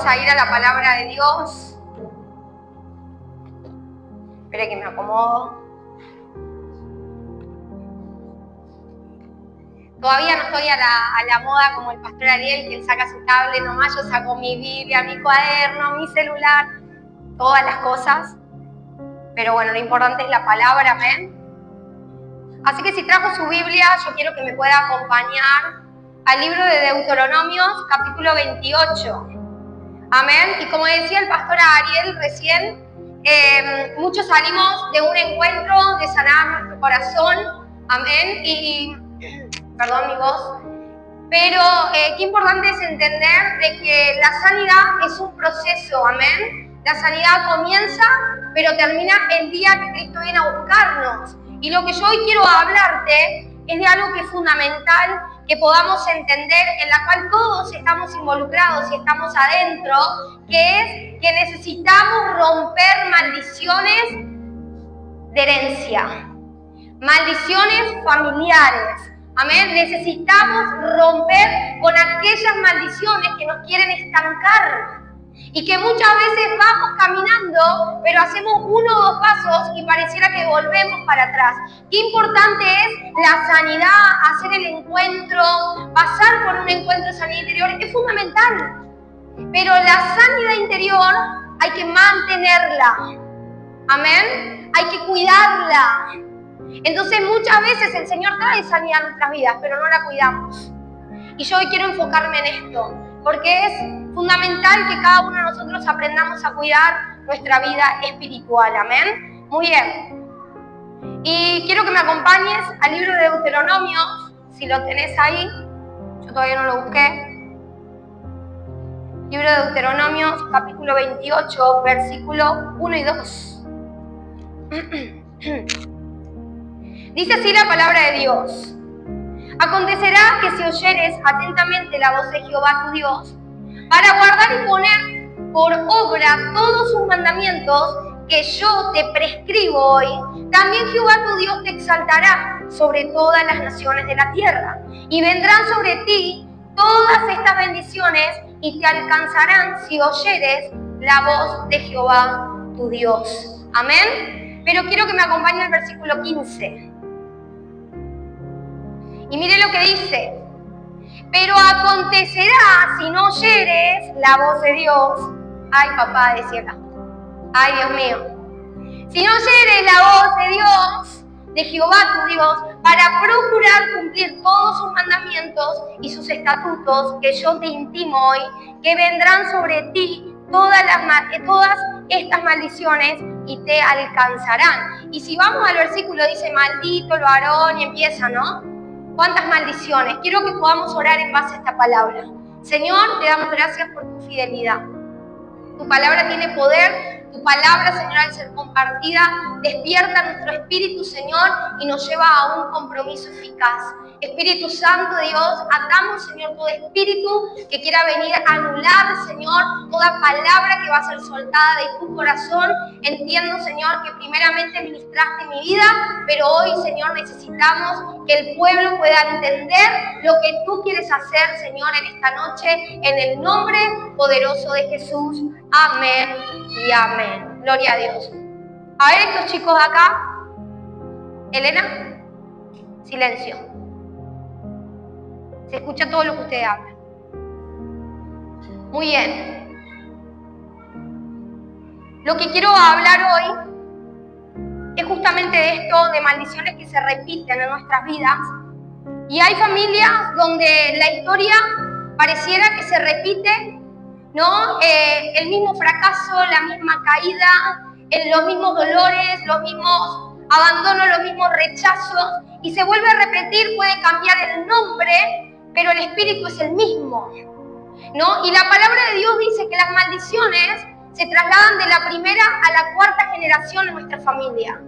a ir a la palabra de Dios. Espere que me acomodo. Todavía no estoy a la moda como el pastor Ariel, que él saca su tablet nomás. Yo saco mi Biblia, mi cuaderno, mi celular, todas las cosas. Pero bueno, lo importante es la palabra, amén. Así que si trajo su Biblia, yo quiero que me pueda acompañar al libro de Deuteronomios, capítulo 28. Amén. Y como decía el pastor Ariel recién, muchos salimos de un encuentro de sanar nuestro corazón. Amén. Perdón mi voz. Pero qué importante es entender de que la sanidad es un proceso. Amén. La sanidad comienza, pero termina el día que Cristo viene a buscarnos. Y lo que yo hoy quiero hablarte es de algo que es fundamental, que podamos entender, en la cual todos estamos involucrados y estamos adentro, que es que necesitamos romper maldiciones de herencia, maldiciones familiares. Amén. Necesitamos romper con aquellas maldiciones que nos quieren estancar y que muchas veces vamos caminando, pero hacemos 1 o 2 pasos y pareciera que volvemos para atrás. Qué importante es la sanidad, hacer el encuentro, pasar por un encuentro de sanidad interior, es fundamental. Pero la sanidad interior hay que mantenerla. Amén. Hay que cuidarla. Entonces muchas veces el Señor trae sanidad a nuestras vidas, pero no la cuidamos. Y yo hoy quiero enfocarme en esto, porque es fundamental que cada uno de nosotros aprendamos a cuidar nuestra vida espiritual. Amén. Muy bien. Y quiero que me acompañes al libro de Deuteronomios, si lo tenés ahí. Yo todavía no lo busqué. Libro de Deuteronomios, capítulo 28, versículo 1 y 2. Dice así la palabra de Dios. Acontecerá que si oyeres atentamente la voz de Jehová tu Dios, para guardar y poner por obra todos sus mandamientos que yo te prescribo hoy, también Jehová tu Dios te exaltará sobre todas las naciones de la tierra, y vendrán sobre ti todas estas bendiciones y te alcanzarán si oyeres la voz de Jehová tu Dios. Amén. Pero quiero que me acompañe el versículo 15. Y mire lo que dice. Pero acontecerá si no oyeres la voz de Dios. Ay, papá, decía acá. Ay, Dios mío. Si no oyeres la voz de Dios, de Jehová tu Dios, para procurar cumplir todos sus mandamientos y sus estatutos que yo te intimo hoy, que vendrán sobre ti todas estas maldiciones y te alcanzarán. Y si vamos al versículo, dice, maldito el varón, y empieza, ¿no? ¿Cuántas maldiciones? Quiero que podamos orar en base a esta palabra. Señor, te damos gracias por tu fidelidad. Tu palabra tiene poder. Tu palabra, Señor, al ser compartida, despierta nuestro espíritu, Señor, y nos lleva a un compromiso eficaz. Espíritu Santo de Dios, atamos, Señor, todo espíritu que quiera venir a anular, Señor, toda palabra que va a ser soltada de tu corazón. Entiendo, Señor, que primeramente ministraste mi vida, pero hoy, Señor, necesitamos que el pueblo pueda entender lo que tú quieres hacer, Señor, en esta noche, en el nombre poderoso de Jesús. Amén y amén. Gloria a Dios. A ver estos chicos de acá. Elena, silencio. Se escucha todo lo que usted habla. Muy bien. Lo que quiero hablar hoy es justamente de esto, de maldiciones que se repiten en nuestras vidas. Y hay familias donde la historia pareciera que se repite, ¿no? El mismo fracaso, la misma caída, los mismos dolores, los mismos abandonos, los mismos rechazos, y se vuelve a repetir, puede cambiar el nombre, pero el espíritu es el mismo, ¿no? Y la palabra de Dios dice que las maldiciones se trasladan de la primera a la cuarta generación en nuestra familia.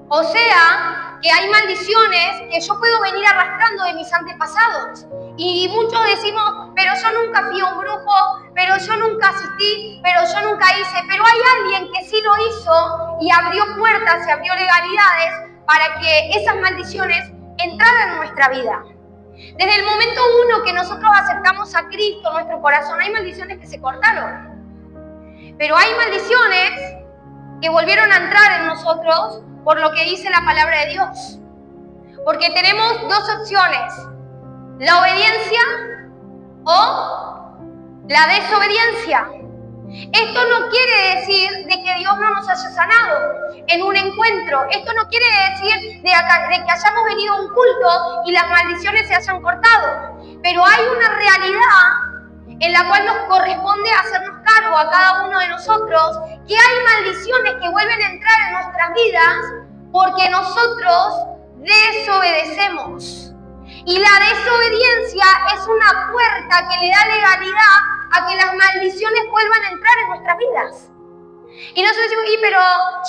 O sea, que hay maldiciones que yo puedo venir arrastrando de mis antepasados. Y muchos decimos, pero yo nunca fui a un grupo, pero yo nunca asistí, pero yo nunca hice. Pero hay alguien que sí lo hizo y abrió puertas y abrió legalidades para que esas maldiciones entraran en nuestra vida. Desde el momento uno que nosotros aceptamos a Cristo en nuestro corazón, hay maldiciones que se cortaron. Pero hay maldiciones que volvieron a entrar en nosotros por lo que dice la palabra de Dios. Porque tenemos dos opciones: la obediencia o la desobediencia. Esto no quiere decir de que Dios no nos haya sanado en un encuentro. Esto no quiere decir de que hayamos venido a un culto y las maldiciones se hayan cortado. Pero hay una realidad en la cual nos corresponde hacernos cargo a cada uno de nosotros, que hay maldiciones que vuelven a entrar en nuestras vidas porque nosotros desobedecemos. Y la desobediencia es una puerta que le da legalidad a que las maldiciones vuelvan a entrar en nuestras vidas. Y nosotros decimos, pero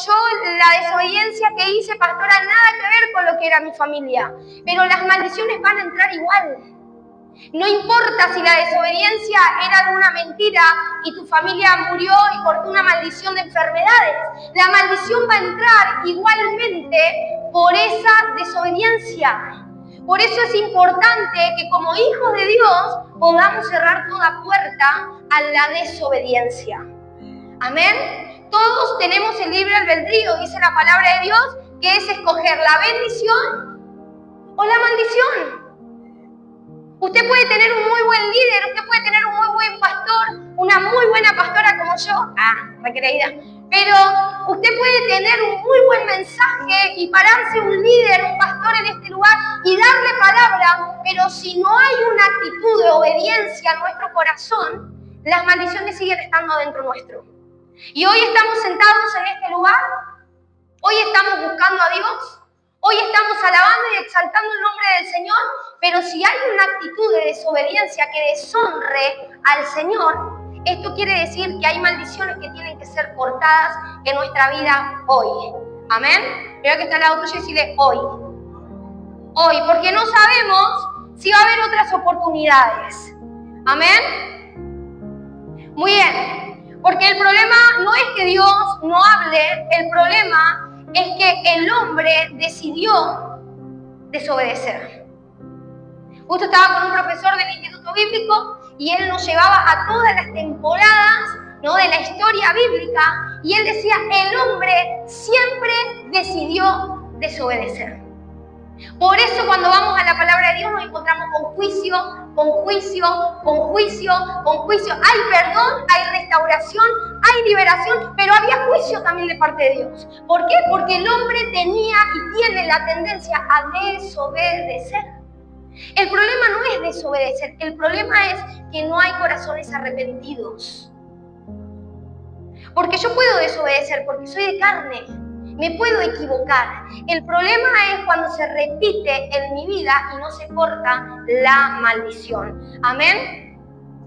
yo la desobediencia que hice, pastora, nada que ver con lo que era mi familia. Pero las maldiciones van a entrar igual. No importa si la desobediencia era de una mentira y tu familia murió y cortó una maldición de enfermedades. La maldición va a entrar igualmente por esa desobediencia. Por eso es importante que como hijos de Dios podamos cerrar toda puerta a la desobediencia. Amén. Todos tenemos el libre albedrío, dice la palabra de Dios, que es escoger la bendición o la maldición. Usted puede tener un muy buen líder, usted puede tener un muy buen pastor, una muy buena pastora como yo, recreída. Pero usted puede tener un muy buen mensaje y pararse un líder, un pastor en este lugar y darle palabra, pero si no hay una actitud de obediencia en nuestro corazón, las maldiciones siguen estando dentro nuestro. Y hoy estamos sentados en este lugar, hoy estamos buscando a Dios, hoy estamos alabando y exaltando el nombre del Señor, pero si hay una actitud de desobediencia que deshonre al Señor, esto quiere decir que hay maldiciones que tienen que ser cortadas en nuestra vida hoy. Amén. Mira que está al lado tuyo y decirle hoy. Hoy, porque no sabemos si va a haber otras oportunidades. Amén. Muy bien. Porque el problema no es que Dios no hable, el problema es que el hombre decidió desobedecer. Justo estaba con un profesor del Instituto Bíblico y él nos llevaba a todas las temporadas, ¿no?, de la historia bíblica, y él decía, el hombre siempre decidió desobedecer. Por eso cuando vamos a la palabra de Dios nos encontramos con juicio, con juicio, con juicio, con juicio. Hay perdón, hay restauración, hay liberación, pero había juicio también de parte de Dios. ¿Por qué? Porque el hombre tenía y tiene la tendencia a desobedecer. El problema no es desobedecer, el problema es que no hay corazones arrepentidos. Porque yo puedo desobedecer porque soy de carne, me puedo equivocar. El problema es cuando se repite en mi vida y no se corta la maldición. Amén.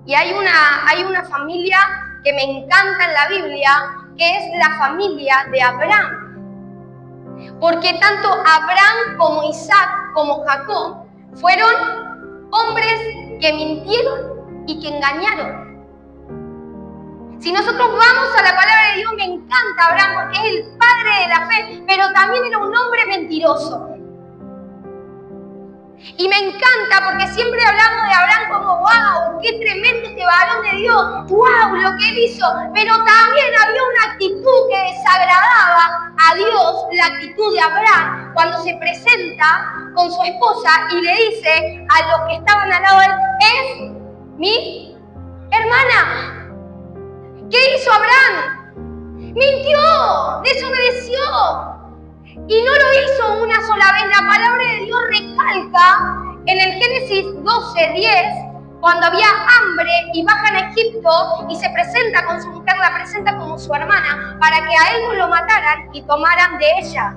Y hay una familia que me encanta en la Biblia, que es la familia de Abraham. Porque tanto Abraham como Isaac como Jacob fueron hombres que mintieron y que engañaron. Si nosotros vamos a la palabra de Dios, me encanta Abraham porque es el padre de la fe, pero también era un hombre mentiroso. Y me encanta porque siempre hablamos de Abraham como ¡wow! ¡Qué tremendo este varón de Dios! ¡Wow! Lo que él hizo. Pero también había una actitud que desagradaba a Dios, la actitud de Abraham, cuando se presenta con su esposa y le dice a los que estaban al lado de él, es mi hermana. ¿Qué hizo Abraham? Mintió, desobedeció. Y no lo hizo una sola vez. La palabra de Dios recalca en el Génesis 12:10, cuando había hambre y bajan a Egipto y se presenta con su mujer, la presenta como su hermana, para que a él no lo mataran y tomaran de ella.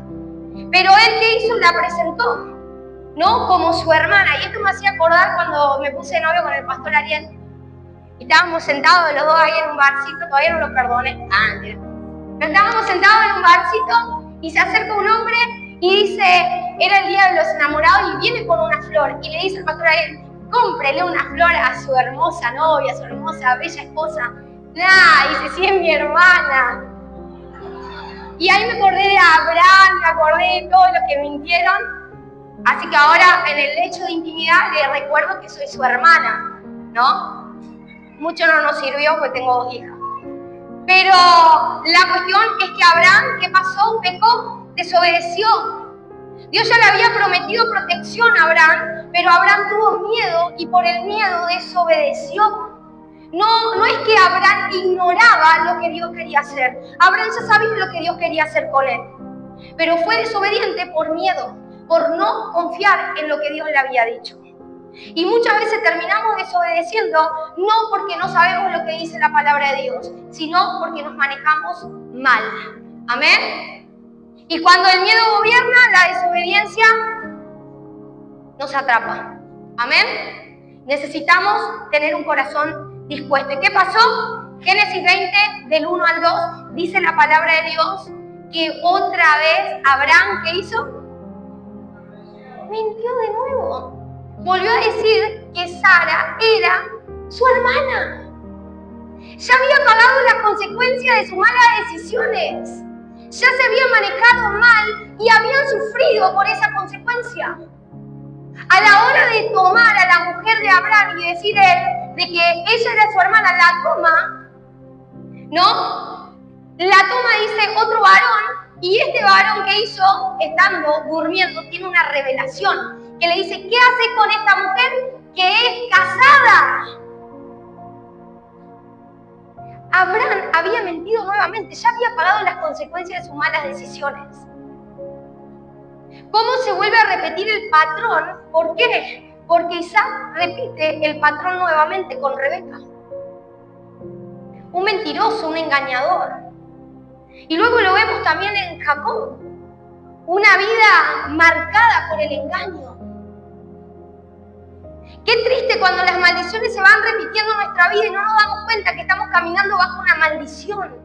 Pero él, ¿qué hizo? La presentó, ¿no?, como su hermana. Y esto me hacía acordar cuando me puse de novio con el pastor Ariel. Y estábamos sentados los dos ahí en un barcito, todavía no lo perdoné. Pero estábamos sentados en un barcito y se acerca un hombre y dice, era el día de los enamorados, y viene con una flor. Y le dice al pastor a él, cómprele una flor a su hermosa novia, a su hermosa, bella esposa. Dice, sí, es mi hermana. Y ahí me acordé de Abraham, me acordé de todos los que mintieron. Así que ahora en el lecho de intimidad le recuerdo que soy su hermana, ¿no? Mucho no nos sirvió porque tengo 2 hijas. Pero la cuestión es que Abraham, ¿qué pasó? Pecó, desobedeció. Dios ya le había prometido protección a Abraham, pero Abraham tuvo miedo y por el miedo desobedeció. No es que Abraham ignoraba lo que Dios quería hacer. Abraham ya sabía lo que Dios quería hacer con él. Pero fue desobediente por miedo, por no confiar en lo que Dios le había dicho. Y muchas veces terminamos desobedeciendo, no porque no sabemos lo que dice la palabra de Dios, sino porque nos manejamos mal. ¿Amén? Y cuando el miedo gobierna, la desobediencia nos atrapa. ¿Amén? Necesitamos tener un corazón dispuesto. ¿Y qué pasó? Génesis 20, del 1 al 2, dice la palabra de Dios que otra vez Abraham, ¿qué hizo? Mintió de nuevo. Volvió a decir que Sara era su hermana. Ya había pagado las consecuencias de sus malas decisiones. Ya se había manejado mal y habían sufrido por esa consecuencia. A la hora de tomar a la mujer de Abraham y decir él de que ella era su hermana, la toma, ¿no? La toma, dice, otro varón, y este varón que hizo, estando durmiendo, tiene una revelación que le dice, ¿qué haces con esta mujer que es casada? Abraham había mentido nuevamente, ya había pagado las consecuencias de sus malas decisiones. ¿Cómo se vuelve a repetir el patrón? ¿Por qué? Porque Isaac repite el patrón nuevamente con Rebeca. Un mentiroso, un engañador. Y luego lo vemos también en Jacob. Una vida marcada por el engaño. Qué triste cuando las maldiciones se van repitiendo en nuestra vida y no nos damos cuenta que estamos caminando bajo una maldición.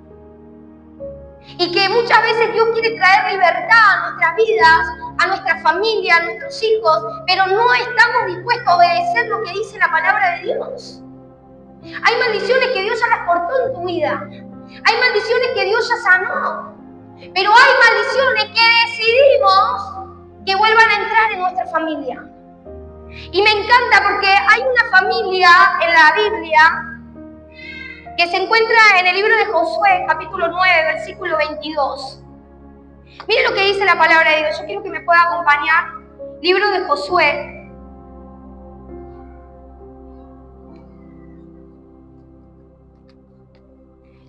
Y que muchas veces Dios quiere traer libertad a nuestras vidas, a nuestra familia, a nuestros hijos, pero no estamos dispuestos a obedecer lo que dice la palabra de Dios. Hay maldiciones que Dios ya las cortó en tu vida. Hay maldiciones que Dios ya sanó. Pero hay maldiciones que decidimos que vuelvan a entrar en nuestra familia. Y me encanta porque hay una familia en la Biblia que se encuentra en el libro de Josué, capítulo 9, versículo 22. Miren lo que dice la palabra de Dios. Yo quiero que me pueda acompañar. Libro de Josué.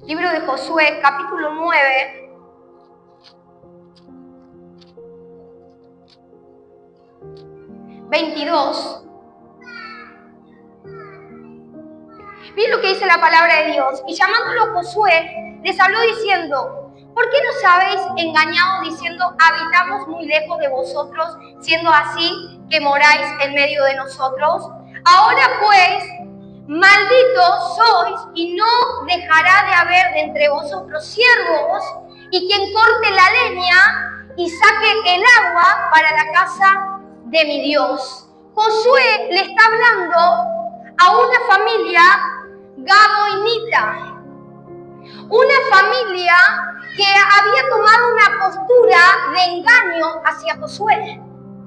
Libro de Josué, capítulo 9. Miren lo que dice la palabra de Dios. Y llamándolo a Josué, les habló diciendo, ¿por qué nos habéis engañado diciendo, habitamos muy lejos de vosotros, siendo así que moráis en medio de nosotros? Ahora pues, malditos sois, y no dejará de haber de entre vosotros siervos, y quien corte la leña y saque el agua para la casa de mi Dios. Josué le está hablando a una familia gabaonita, una familia que había tomado una postura de engaño hacia Josué.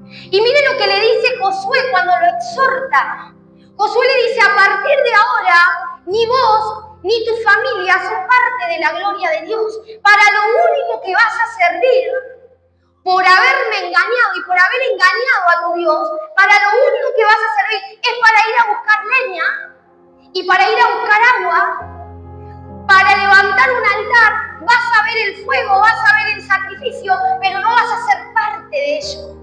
Y mire lo que le dice Josué cuando lo exhorta. Josué le dice, a partir de ahora, ni vos ni tu familia son parte de la gloria de Dios. Para lo único que vas a servir, por haberme engañado y por haber engañado a tu Dios, para lo único que vas a servir es para ir a buscar leña y para ir a buscar agua, para levantar un altar. Vas a ver el fuego, vas a ver el sacrificio, pero no vas a ser parte de ello.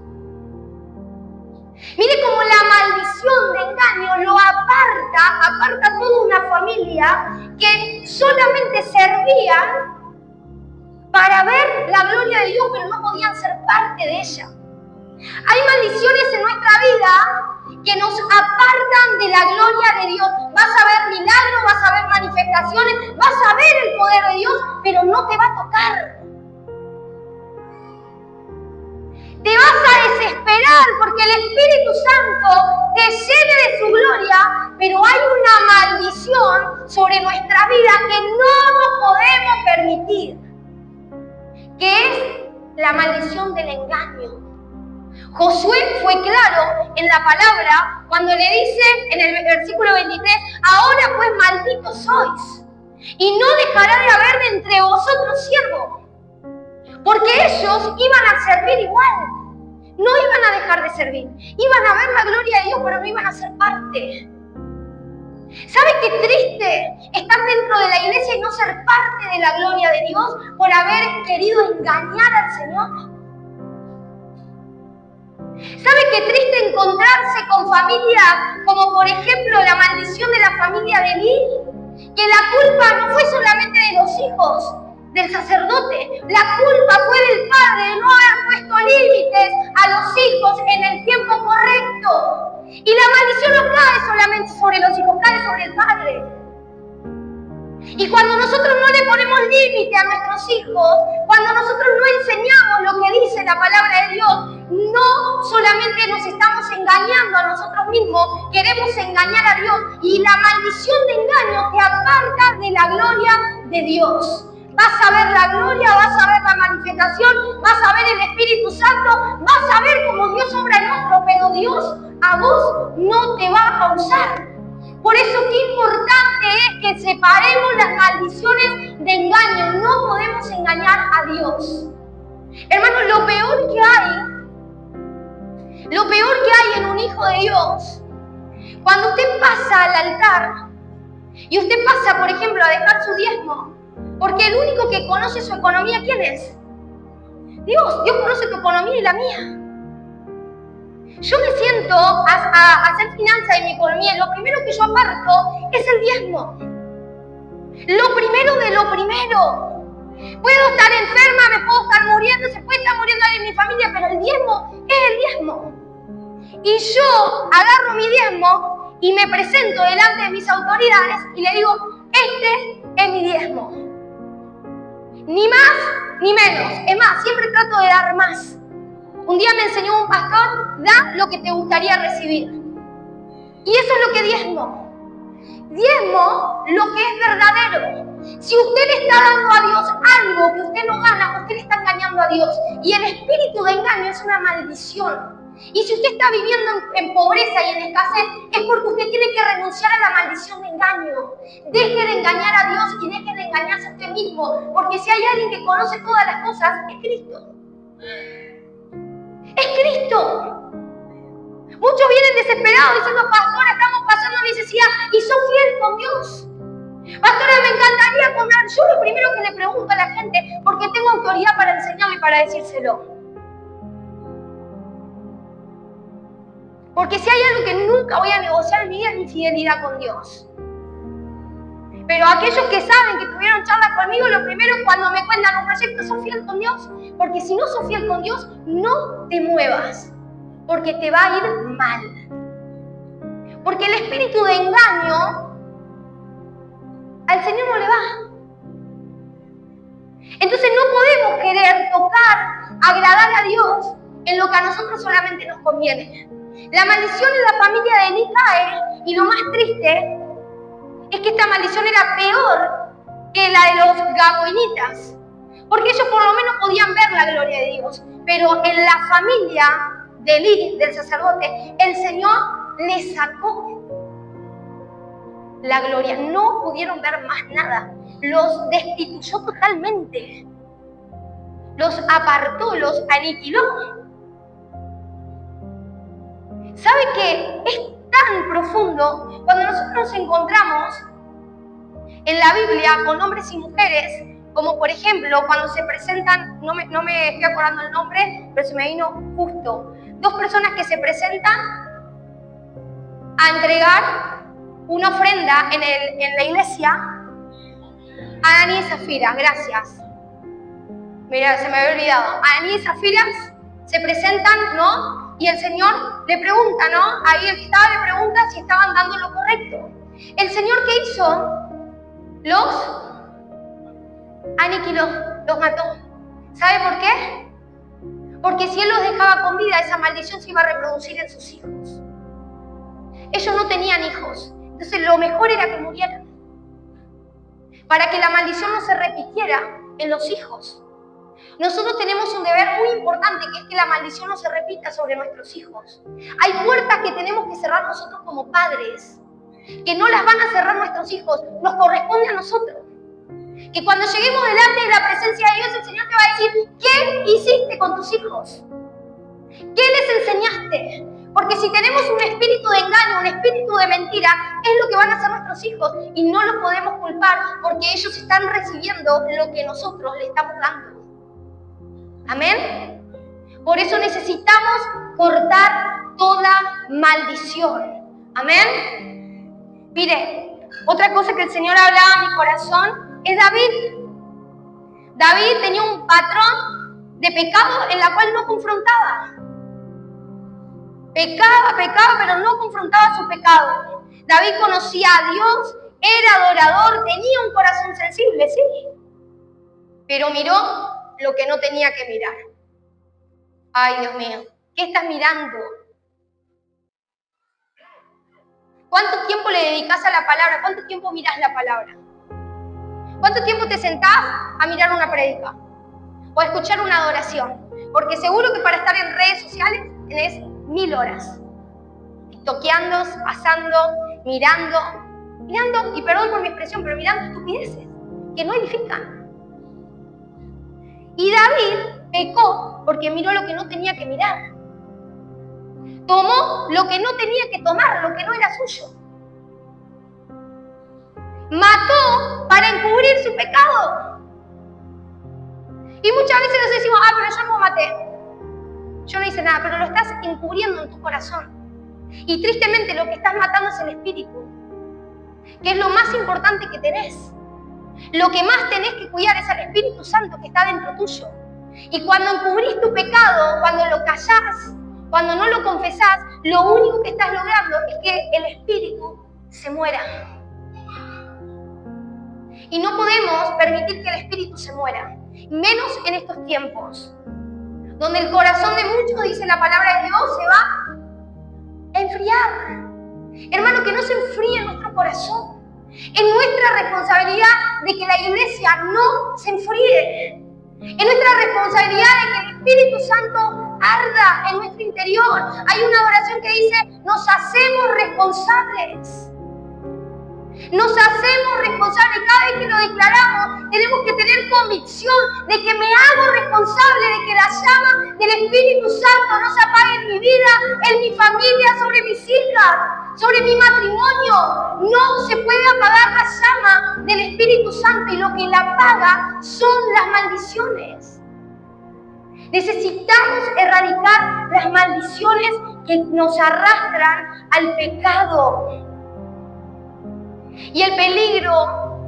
Mire cómo la maldición de engaño lo aparta toda una familia que solamente servían para ver la gloria de Dios, pero no podían ser parte de ella. Hay maldiciones en nuestra vida que nos apartan de la gloria de Dios. Vas a ver milagros, vas a ver manifestaciones, vas a ver el poder de Dios, pero no te va a tocar. Te vas a desesperar porque el Espíritu Santo te llene de su gloria, pero hay una maldición sobre nuestra vida que no nos podemos permitir, que es la maldición del engaño. Josué fue claro en la palabra cuando le dice en el versículo 23, ahora pues malditos sois, y no dejará de haber de entre vosotros siervo, porque ellos iban a servir igual, no iban a dejar de servir, iban a ver la gloria de Dios, pero no iban a ser parte. ¿Sabe qué triste estar dentro de la iglesia y no ser parte de la gloria de Dios por haber querido engañar al Señor? ¿Sabe qué triste encontrarse con familias como por ejemplo la maldición de la familia de Elí? Que la culpa no fue solamente de los hijos del sacerdote, la culpa fue del padre de no haber puesto límites a los hijos en el tiempo correcto. Y la maldición no cae solamente sobre los hijos, cae sobre el padre. Y cuando nosotros no le ponemos límite a nuestros hijos, cuando nosotros no enseñamos lo que dice la palabra de Dios, no solamente nos estamos engañando a nosotros mismos, queremos engañar a Dios. Y la maldición de engaño te aparta de la gloria de Dios. Vas a ver la gloria, vas a ver la manifestación, vas a ver el Espíritu Santo, vas a ver cómo Dios obra en otro, pero Dios a vos no te va a usar. Por eso qué importante es que separemos las maldiciones de engaño. No podemos engañar a Dios. Hermanos, lo peor que hay en un hijo de Dios, cuando usted pasa al altar y usted pasa, por ejemplo, a dejar su diezmo, porque el único que conoce su economía, ¿quién es? Dios. Dios conoce tu economía y la mía. Yo me siento a hacer finanzas de mi economía y lo primero que yo aparto es el diezmo. Lo primero de lo primero. Puedo estar enferma, me puedo estar muriendo, se puede estar muriendo alguien en mi familia, pero el diezmo es el diezmo. Y yo agarro mi diezmo y me presento delante de mis autoridades y le digo, este es mi diezmo. Ni más ni menos. Es más, siempre trato de dar más. Un día me enseñó un pastor, da lo que te gustaría recibir. Y eso es lo que diezmo. Diezmo lo que es verdadero. Si usted le está dando a Dios algo que usted no gana, usted le está engañando a Dios. Y el espíritu de engaño es una maldición. Y si usted está viviendo en pobreza y en escasez, es porque usted tiene que renunciar a la maldición de engaño. Deje de engañar a Dios y deje de engañarse a usted mismo. Porque si hay alguien que conoce todas las cosas, es Cristo. Es Cristo. Muchos vienen desesperados diciendo, pastora, estamos pasando necesidad y soy fiel con Dios. Pastora, me encantaría comer. Yo lo primero que le pregunto a la gente, porque tengo autoridad para enseñarle y para decírselo. Porque si hay algo que nunca voy a negociar en mi vida es mi fidelidad con Dios. Pero aquellos que saben que tuvieron charlas conmigo, lo primero cuando me cuentan un proyecto, ¿sos fiel con Dios? Porque si no sos fiel con Dios, no te muevas, porque te va a ir mal. Porque el espíritu de engaño al Señor no le va. Entonces no podemos querer tocar, agradar a Dios en lo que a nosotros solamente nos conviene. La maldición en la familia de Elí cae, y lo más triste es que esta maldición era peor que la de los gabaonitas, porque ellos por lo menos podían ver la gloria de Dios, pero en la familia de Elí, del sacerdote, el Señor les sacó la gloria, no pudieron ver más nada, los destituyó totalmente, los apartó, los aniquiló. ¿Sabe qué? Es tan profundo cuando nosotros nos encontramos en la Biblia con hombres y mujeres, como por ejemplo cuando se presentan, no me estoy acordando el nombre, pero se me vino justo, dos personas que se presentan a entregar una ofrenda en la iglesia, Ananías y Zafira, gracias. Mira, se me había olvidado. Ananías y Zafira se presentan, ¿no? Y el Señor le pregunta, ¿no? Ahí el que estaba le pregunta si estaban dando lo correcto. El Señor, ¿qué hizo? Los aniquiló, los mató. ¿Sabe por qué? Porque si Él los dejaba con vida, esa maldición se iba a reproducir en sus hijos. Ellos no tenían hijos, entonces lo mejor era que murieran, para que la maldición no se repitiera en los hijos. Nosotros tenemos un deber muy importante, que es que la maldición no se repita sobre nuestros hijos. Hay puertas que tenemos que cerrar nosotros como padres, que no las van a cerrar nuestros hijos, nos corresponde a nosotros. Que cuando lleguemos delante de la presencia de Dios, el Señor te va a decir, ¿qué hiciste con tus hijos? ¿Qué les enseñaste? Porque si tenemos un espíritu de engaño, un espíritu de mentira, es lo que van a hacer nuestros hijos y no los podemos culpar porque ellos están recibiendo lo que nosotros le estamos dando. ¿Amén? Por eso necesitamos cortar toda maldición. ¿Amén? Mire, otra cosa que el Señor hablaba a mi corazón es David. David tenía un patrón de pecado en la cual no confrontaba. Pecaba, pero no confrontaba su pecado. David conocía a Dios, era adorador, tenía un corazón sensible, sí. Pero miró lo que no tenía que mirar. Ay, Dios mío, ¿qué estás mirando? ¿Cuánto tiempo le dedicas a la palabra? ¿Cuánto tiempo miras la palabra? ¿Cuánto tiempo te sentás a mirar una prédica? O a escuchar una adoración. Porque seguro que para estar en redes sociales tenés 1000 horas. Toqueando, pasando, mirando, y perdón por mi expresión, pero mirando estupideces que no edifican. Y David pecó porque miró lo que no tenía que mirar. Tomó lo que no tenía que tomar, lo que no era suyo. Mató para encubrir su pecado. Y muchas veces nos decimos, pero yo no maté. Yo no hice nada, pero lo estás encubriendo en tu corazón. Y tristemente lo que estás matando es el espíritu, que es lo más importante que tenés. Lo que más tenés que cuidar es al Espíritu Santo que está dentro tuyo. Y cuando encubrís tu pecado, cuando lo callás, cuando no lo confesás, lo único que estás logrando es que el espíritu se muera. Y no podemos permitir que el espíritu se muera, menos en estos tiempos, donde el corazón de muchos, dice la palabra de Dios, se va a enfriar. Hermano, que no se enfríe nuestro corazón. Es nuestra responsabilidad de que la iglesia no se enfríe. Es nuestra responsabilidad de que el Espíritu Santo arda en nuestro interior. Hay una oración que dice, nos hacemos responsables. Nos hacemos responsables. Cada vez que lo declaramos, tenemos que tener convicción de que me hago responsable de que la llama del Espíritu Santo no se apague en mi vida, en mi familia, sobre mis hijas, sobre mi matrimonio. No se puede apagar la llama del Espíritu Santo y lo que la apaga son las maldiciones. Necesitamos erradicar las maldiciones que nos arrastran al pecado. Y el peligro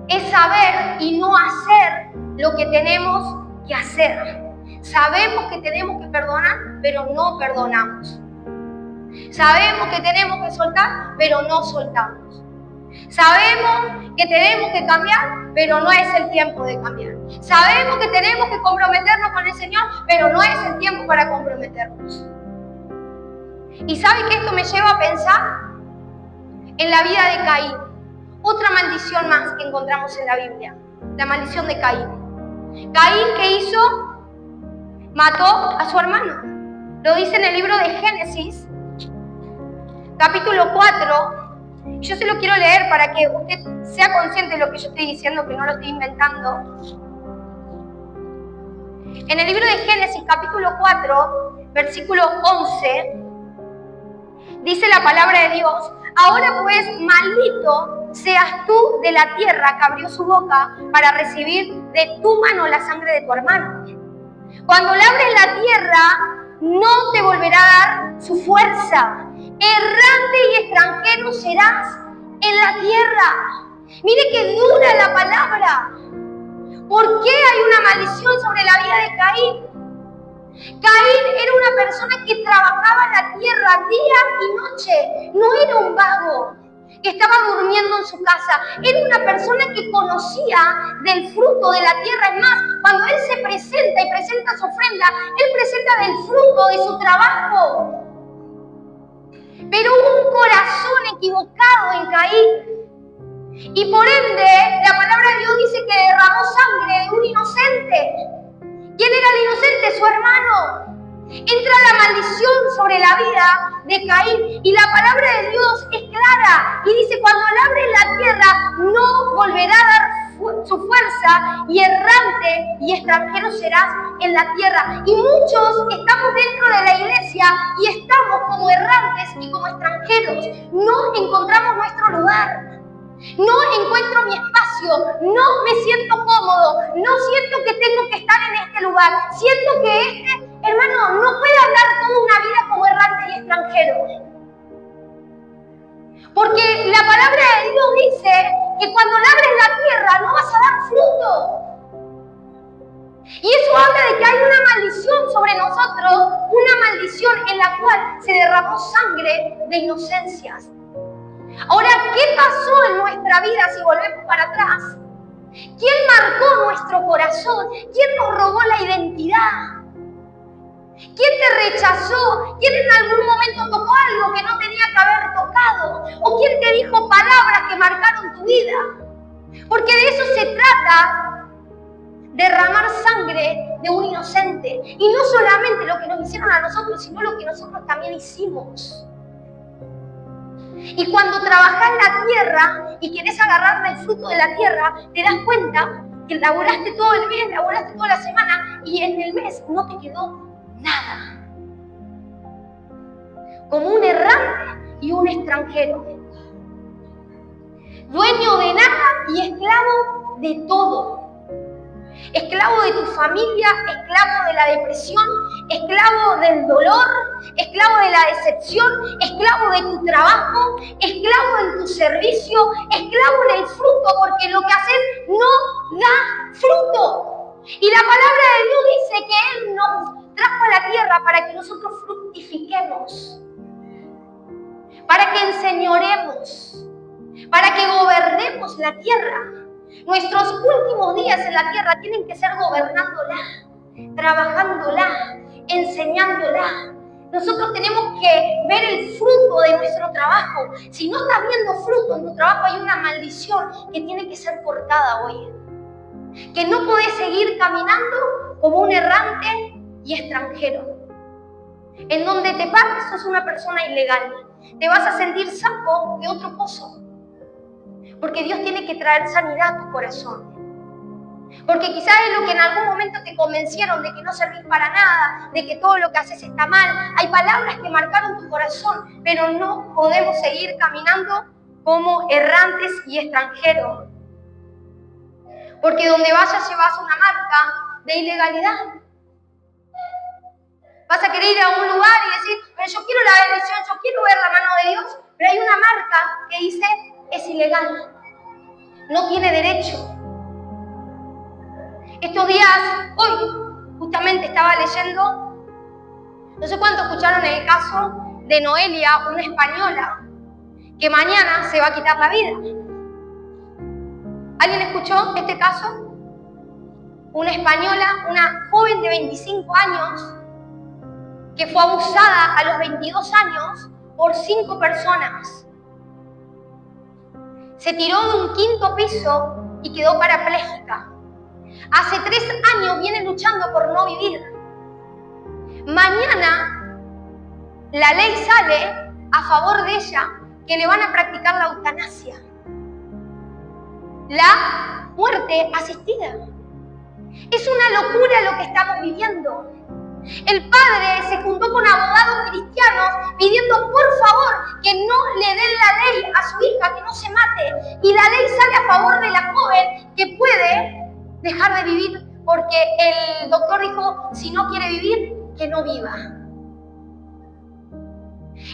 es saber y no hacer lo que tenemos que hacer. Sabemos que tenemos que perdonar, pero no perdonamos. Sabemos que tenemos que soltar, pero no soltamos. Sabemos que tenemos que cambiar, pero no es el tiempo de cambiar. Sabemos que tenemos que comprometernos con el Señor, pero no es el tiempo para comprometernos. ¿Y sabe que esto me lleva a pensar en la vida de Caín? Otra maldición más que encontramos en la Biblia, la maldición de Caín. Caín, ¿qué hizo? Mató a su hermano. Lo dice en el libro de Génesis, capítulo 4. Yo se lo quiero leer para que usted sea consciente de lo que yo estoy diciendo, que no lo estoy inventando. En el libro de Génesis, capítulo 4, versículo 11, dice la palabra de Dios: ahora pues, maldito seas tú de la tierra que abrió su boca para recibir de tu mano la sangre de tu hermano. Cuando labres la tierra, no te volverá a dar su fuerza. Errante y extranjero serás en la tierra. Mire qué dura la palabra. ¿Por qué hay una maldición sobre la vida de Caín? Caín era una persona que trabajaba la tierra día y noche. No era un vago que estaba durmiendo en su casa. Era una persona que conocía del fruto de la tierra. Es más, cuando él se presenta y presenta su ofrenda, él presenta del fruto de su trabajo. Pero hubo un corazón equivocado en Caín. Y por ende, la palabra de Dios dice que derramó sangre de un inocente. ¿Quién era el inocente? Su hermano. Entra la maldición sobre la vida de Caín y la palabra de Dios es clara y dice: cuando labres la tierra no volverá a dar su fuerza, y errante y extranjero serás en la tierra. Y muchos estamos dentro de la iglesia y estamos como errantes y como extranjeros. No encontramos nuestro lugar. No encuentro mi espacio, no me siento cómodo, no siento que tengo que estar en este lugar. Siento que hermano, no puede hablar toda una vida como errante y extranjero. Porque la palabra de Dios dice que cuando labres la tierra no vas a dar fruto. Y eso habla de que hay una maldición sobre nosotros, una maldición en la cual se derramó sangre de inocencias. Ahora, ¿qué pasó en nuestra vida si volvemos para atrás? ¿Quién marcó nuestro corazón? ¿Quién nos robó la identidad? ¿Quién te rechazó? ¿Quién en algún momento tocó algo que no tenía que haber tocado? ¿O quién te dijo palabras que marcaron tu vida? Porque de eso se trata, derramar sangre de un inocente. Y no solamente lo que nos hicieron a nosotros, sino lo que nosotros también hicimos. Y cuando trabajás la tierra y querés agarrar el fruto de la tierra, te das cuenta que laboraste todo el mes, laboraste toda la semana y en el mes no te quedó nada. Como un errante y un extranjero. Dueño de nada y esclavo de todo. Esclavo de tu familia, esclavo de la depresión, esclavo del dolor, esclavo de la decepción, esclavo de tu trabajo, esclavo en tu servicio, esclavo en el fruto, porque lo que haces no da fruto. Y la palabra de Dios dice que Él nos trajo a la tierra para que nosotros fructifiquemos, para que enseñoremos, para que gobernemos la tierra. Nuestros últimos días en la tierra tienen que ser gobernándola, trabajándola, enseñándola. Nosotros tenemos que ver el fruto de nuestro trabajo. Si no estás viendo fruto en tu trabajo, hay una maldición que tiene que ser cortada hoy. Que no podés seguir caminando como un errante y extranjero. En donde te pares sos una persona ilegal. Te vas a sentir saco de otro pozo. Porque Dios tiene que traer sanidad a tu corazón. Porque quizás es lo que en algún momento te convencieron de que no servís para nada, de que todo lo que haces está mal. Hay palabras que marcaron tu corazón, pero no podemos seguir caminando como errantes y extranjeros. Porque donde vayas llevas una marca de ilegalidad. Vas a querer ir a un lugar y decir: pero yo quiero la bendición, yo quiero ver la mano de Dios, pero hay una marca que dice: es ilegal, no tiene derecho. Estos días, hoy, justamente estaba leyendo, no sé cuánto escucharon el caso de Noelia, una española, que mañana se va a quitar la vida. ¿Alguien escuchó este caso? Una española, una joven de 25 años, que fue abusada a los 22 años por 5 personas. Se tiró de un 5.º piso y quedó parapléjica. Hace 3 años viene luchando por no vivir. Mañana la ley sale a favor de ella, que le van a practicar la eutanasia. La muerte asistida. Es una locura lo que estamos viviendo. El padre se juntó con abogados cristianos pidiendo por favor que no le den la ley a su hija, que no se mate. Y la ley sale a favor de la joven que puede dejar de vivir porque el doctor dijo: si no quiere vivir, que no viva.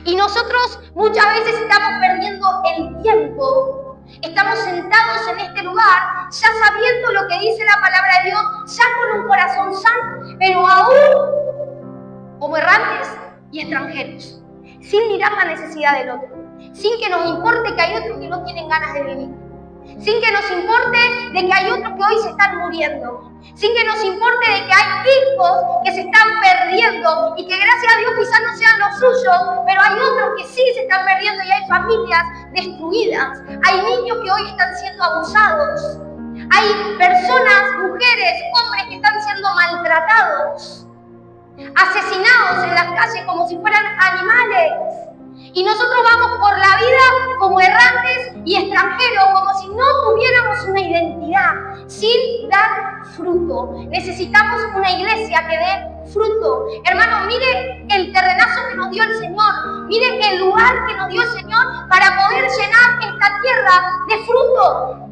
Y nosotros muchas veces estamos perdiendo el tiempo. Estamos sentados en este lugar ya sabiendo lo que dice la palabra de Dios, ya con un corazón sano, pero aún como errantes y extranjeros, sin mirar la necesidad del otro, sin que nos importe que hay otros que no tienen ganas de vivir, sin que nos importe de que hay otros que hoy se están muriendo, sin que nos importe de que hay hijos que se están perdiendo y que gracias a Dios quizás no sean los suyos, pero hay otros que sí se están perdiendo y hay familias destruidas, hay niños que hoy están siendo abusados, Hay personas, mujeres, hombres que están siendo maltratados, asesinados en las calles como si fueran animales. Y nosotros vamos por la vida como errantes y extranjeros, como si no tuviéramos una identidad, sin dar fruto. Necesitamos una iglesia que dé fruto. Hermano, mire el terrenazo que nos dio el Señor, mire el lugar que nos dio el Señor para poder llenar esta tierra de fruto.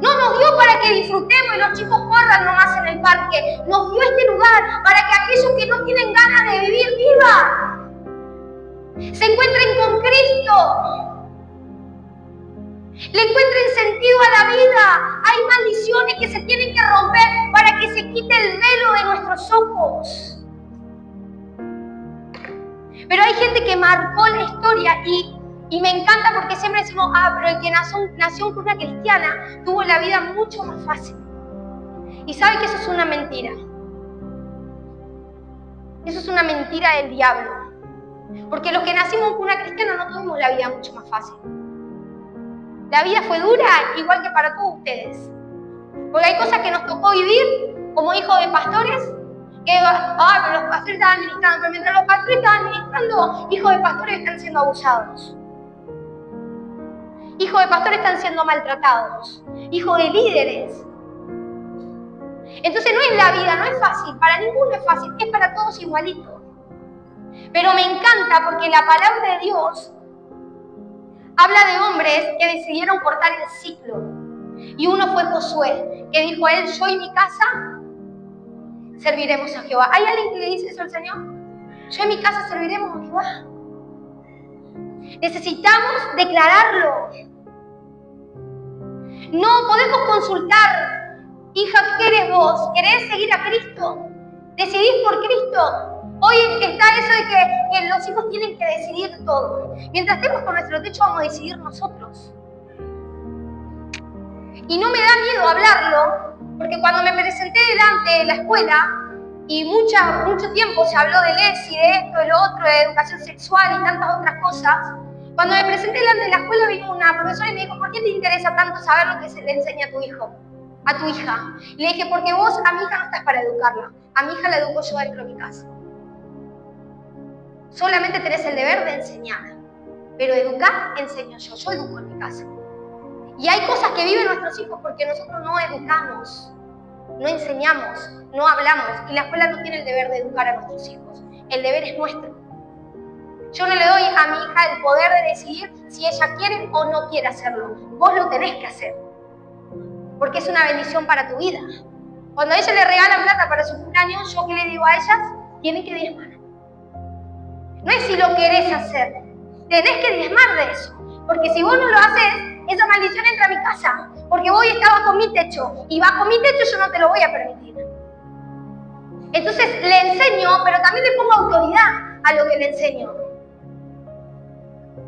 No nos dio para que disfrutemos y los chicos corran nomás en el parque. Nos dio este lugar para que aquellos que no tienen ganas de vivir, vivan. Se encuentren con Cristo. Le encuentren sentido a la vida. Hay maldiciones que se tienen que romper para que se quite el velo de nuestros ojos. Pero hay gente que marcó la historia y me encanta porque siempre decimos, pero el que nació en cuna cristiana tuvo la vida mucho más fácil. Y sabe que eso es una mentira. Eso es una mentira del diablo. Porque los que nacimos en cuna cristiana no tuvimos la vida mucho más fácil. La vida fue dura, igual que para todos ustedes. Porque hay cosas que nos tocó vivir como hijos de pastores, que pero los pastores están administrando, pero mientras los pastores están administrando, hijos de pastores están siendo abusados. Hijos de pastores están siendo maltratados. Hijos de líderes. Entonces no es la vida, no es fácil, para ninguno es fácil, es para todos igualito. Pero me encanta porque la palabra de Dios habla de hombres que decidieron cortar el ciclo. Y uno fue Josué, que dijo a él, yo y mi casa serviremos a Jehová. ¿Hay alguien que le dice eso al Señor? Yo y mi casa serviremos a Jehová. Necesitamos declararlo. No podemos consultar, hija, ¿qué querés vos? ¿Querés seguir a Cristo? ¿Decidís por Cristo? Hoy está eso de que los hijos tienen que decidir todo. Mientras estemos con nuestro techo vamos a decidir nosotros. Y no me da miedo hablarlo, porque cuando me presenté delante de la escuela, y mucho tiempo se habló de LESI, de esto, de lo otro, de educación sexual y tantas otras cosas, cuando me presenté delante de la escuela vino una profesora y me dijo, ¿por qué te interesa tanto saber lo que se le enseña a tu hijo? A tu hija. Y le dije, porque vos a mi hija no estás para educarla. A mi hija la educo yo dentro de mi casa. Solamente tenés el deber de enseñar. Pero educar, enseño yo. Yo educo en mi casa. Y hay cosas que viven nuestros hijos porque nosotros no educamos, no enseñamos, no hablamos. Y la escuela no tiene el deber de educar a nuestros hijos. El deber es nuestro. Yo no le doy a mi hija el poder de decidir si ella quiere o no quiere hacerlo. Vos lo tenés que hacer. Porque es una bendición para tu vida. Cuando a ella le regalan plata para su cumpleaños, ¿yo qué le digo a ellas? Tienen que diezmar. No es si lo querés hacer. Tenés que diezmar de eso. Porque si vos no lo haces, esa maldición entra a mi casa. Porque vos estás bajo mi techo. Y bajo mi techo yo no te lo voy a permitir. Entonces le enseño, pero también le pongo autoridad a lo que le enseño.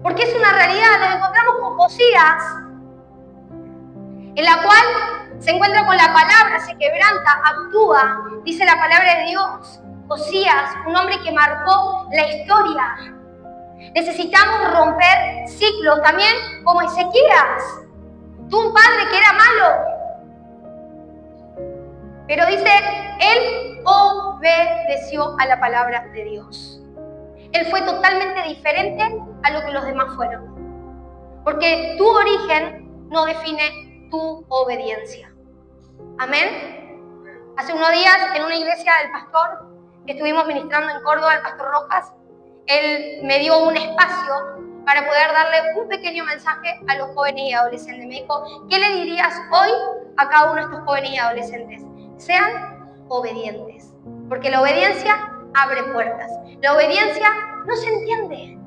Porque es una realidad. Nos encontramos con Josías, en la cual se encuentra con la palabra, se quebranta, actúa, dice la palabra de Dios. Josías, un hombre que marcó la historia. Necesitamos romper ciclos, también como Ezequías. Tuvo un padre que era malo, pero dice, él obedeció a la palabra de Dios. Él fue totalmente diferente a lo que los demás fueron. Porque tu origen no define tu obediencia. Amén. Hace unos días en una iglesia del pastor que estuvimos ministrando en Córdoba, el pastor Rojas, él me dio un espacio para poder darle un pequeño mensaje a los jóvenes y adolescentes. Me dijo, ¿qué le dirías hoy a cada uno de estos jóvenes y adolescentes? Sean obedientes, porque la obediencia abre puertas. La obediencia no se entiende.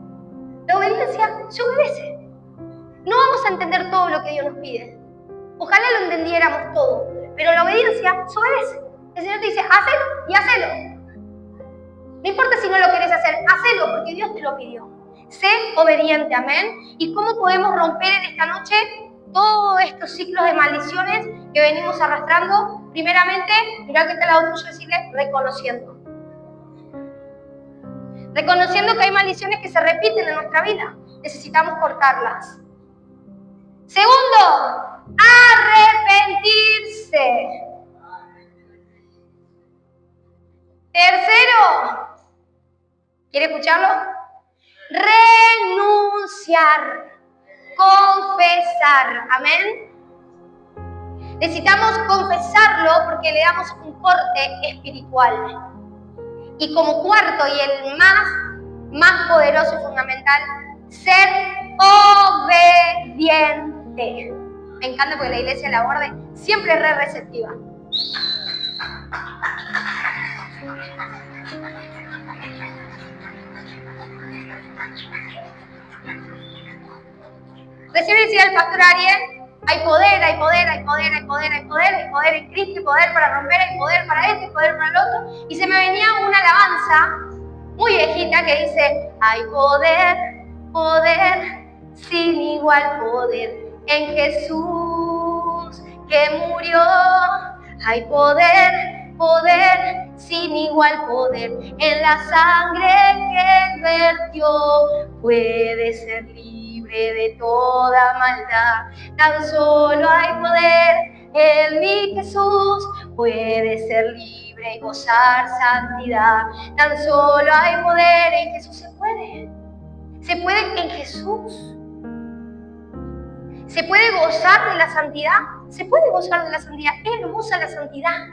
La obediencia se obedece. No vamos a entender todo lo que Dios nos pide. Ojalá lo entendiéramos todo, pero la obediencia se obedece. El Señor te dice, hacelo y hacelo. No importa si no lo querés hacer, hacelo porque Dios te lo pidió. Sé obediente, amén. ¿Y cómo podemos romper en esta noche todos estos ciclos de maldiciones que venimos arrastrando? Primeramente, mirá que está al lado tuyo, decirle, reconociendo. Reconociendo que hay maldiciones que se repiten en nuestra vida. Necesitamos cortarlas. Segundo, arrepentirnos. arrepentirse. Tercero, ¿quiere escucharlo? Renunciar, confesar, amén. Necesitamos confesarlo porque le damos un corte espiritual. Y como cuarto y el más poderoso y fundamental, ser obediente. Me encanta porque la iglesia La Borde siempre es receptiva. Recién decía el pastor Ariel, hay poder, hay poder, hay poder, hay poder, hay poder, hay poder en Cristo, hay poder para romper, hay poder para esto, hay poder para el otro. Y se me venía una alabanza muy viejita que dice, hay poder, poder, sin igual poder en Jesús que murió. Hay poder, poder, sin igual poder en la sangre que vertió. Puede ser libre de toda maldad, tan solo hay poder en mi Jesús. Puede ser libre y gozar santidad, tan solo hay poder en Jesús. Se puede en Jesús. ¿Se puede gozar de la santidad? Se puede gozar de la santidad. Es hermosa la santidad.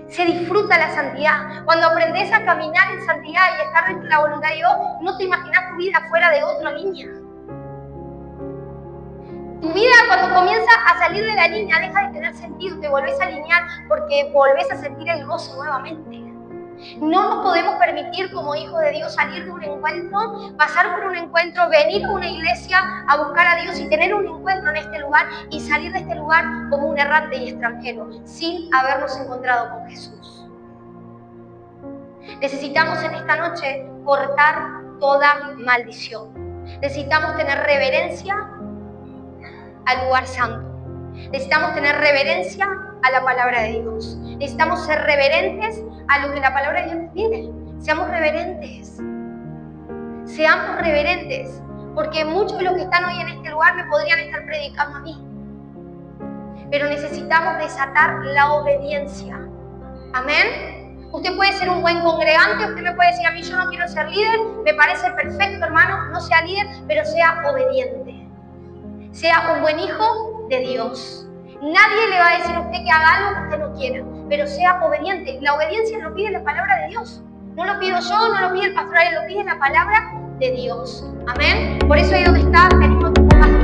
Se disfruta la santidad. Cuando aprendes a caminar en santidad y estar dentro de la voluntad de Dios, no te imaginas tu vida fuera de otra línea. Tu vida cuando comienza a salir de la línea deja de tener sentido, te volvés a alinear porque volvés a sentir el gozo nuevamente. No nos podemos permitir como hijos de Dios salir de un encuentro, pasar por un encuentro, venir a una iglesia a buscar a Dios y tener un encuentro en este lugar y salir de este lugar como un errante y extranjero, sin habernos encontrado con Jesús. Necesitamos en esta noche cortar toda maldición. Necesitamos tener reverencia al lugar santo. Necesitamos tener reverencia a la palabra de Dios. Necesitamos ser reverentes a lo que la palabra de Dios nos pide. Seamos reverentes. Seamos reverentes. Porque muchos de los que están hoy en este lugar me podrían estar predicando a mí. Pero necesitamos desatar la obediencia. Amén. Usted puede ser un buen congregante, usted me puede decir a mí, yo no quiero ser líder, me parece perfecto, hermano, no sea líder, pero sea obediente. Sea un buen hijo de Dios. Nadie le va a decir a usted que haga algo que usted no quiera, pero sea obediente. La obediencia lo pide la palabra de Dios. No lo pido yo, no lo pide el pastor, lo pide la palabra de Dios. Amén. Por eso ahí donde está, te animo a que pongas